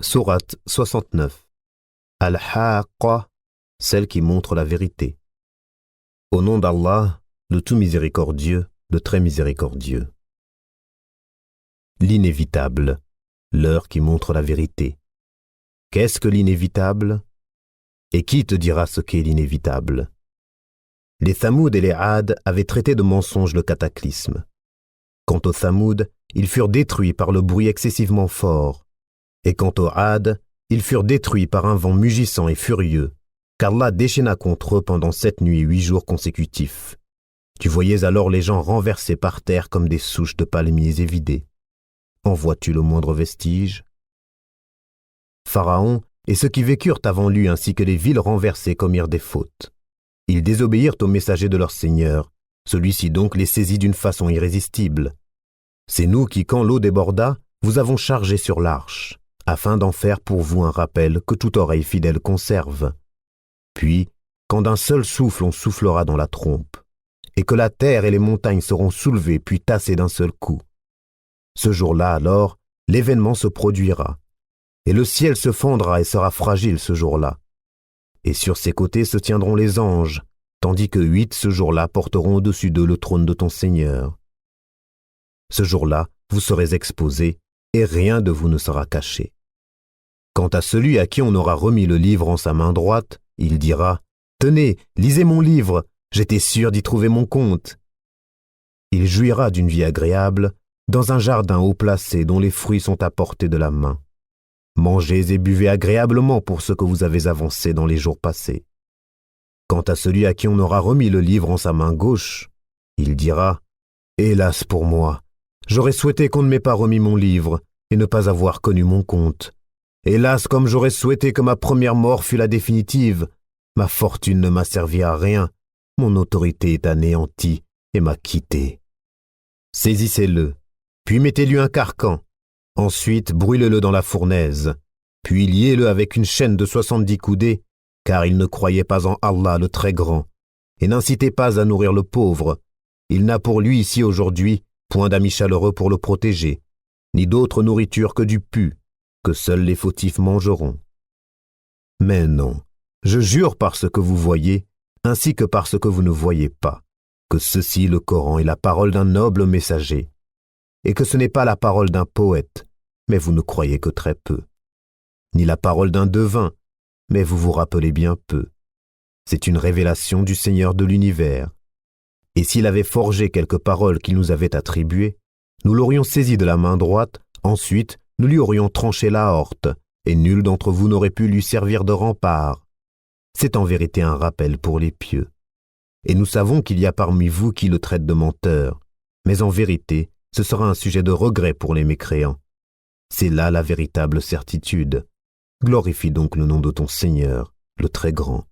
Sourate 69. Al-Haqqa, celle qui montre la vérité. Au nom d'Allah, le tout miséricordieux, le très miséricordieux. L'inévitable, l'heure qui montre la vérité. Qu'est-ce que l'inévitable? Et qui te dira ce qu'est l'inévitable? Les Thamoud et les Had avaient traité de mensonge le cataclysme. Quant aux Thamoud, ils furent détruits par le bruit excessivement fort. Et quant aux Had, ils furent détruits par un vent mugissant et furieux, qu'Allah déchaîna contre eux pendant 7 nuits et 8 jours consécutifs. Tu voyais alors les gens renversés par terre comme des souches de palmiers évidées. En vois-tu le moindre vestige? Pharaon et ceux qui vécurent avant lui ainsi que les villes renversées commirent des fautes. Ils désobéirent au messager de leur Seigneur. Celui-ci donc les saisit d'une façon irrésistible. C'est nous qui, quand l'eau déborda, vous avons chargé sur l'arche, afin d'en faire pour vous un rappel que toute oreille fidèle conserve. Puis, quand d'un seul souffle on soufflera dans la trompe, et que la terre et les montagnes seront soulevées puis tassées d'un seul coup. Ce jour-là, alors, l'événement se produira, et le ciel se fendra et sera fragile ce jour-là. Et sur ses côtés se tiendront les anges, tandis que 8 ce jour-là porteront au-dessus d'eux le trône de ton Seigneur. Ce jour-là, vous serez exposés, et rien de vous ne sera caché. Quant à celui à qui on aura remis le livre en sa main droite, il dira « Tenez, lisez mon livre, j'étais sûr d'y trouver mon compte. » Il jouira d'une vie agréable, dans un jardin haut placé dont les fruits sont à portée de la main. Mangez et buvez agréablement pour ce que vous avez avancé dans les jours passés. Quant à celui à qui on aura remis le livre en sa main gauche, il dira « Hélas pour moi, j'aurais souhaité qu'on ne m'ait pas remis mon livre et ne pas avoir connu mon compte. Hélas, comme j'aurais souhaité que ma première mort fût la définitive, ma fortune ne m'a servi à rien, mon autorité est anéantie et m'a quitté. Saisissez-le, puis mettez-lui un carcan. Ensuite, brûlez-le dans la fournaise, puis liez-le avec une chaîne de 70 coudées, car il ne croyait pas en Allah le très grand, et n'incitez pas à nourrir le pauvre. Il n'a pour lui ici aujourd'hui point d'amis chaleureux pour le protéger, ni d'autre nourriture que du pu, que seuls les fautifs mangeront. Mais non, je jure par ce que vous voyez, ainsi que par ce que vous ne voyez pas, que ceci, le Coran, est la parole d'un noble messager, et que ce n'est pas la parole d'un poète, mais vous ne croyez que très peu, ni la parole d'un devin, mais vous vous rappelez bien peu. C'est une révélation du Seigneur de l'univers. Et s'il avait forgé quelques paroles qu'il nous avait attribuées, nous l'aurions saisi de la main droite, ensuite nous lui aurions tranché la horte, et nul d'entre vous n'aurait pu lui servir de rempart. C'est en vérité un rappel pour les pieux. Et nous savons qu'il y a parmi vous qui le traitent de menteur, mais en vérité, ce sera un sujet de regret pour les mécréants. C'est là la véritable certitude. Glorifie donc le nom de ton Seigneur, le Très Grand.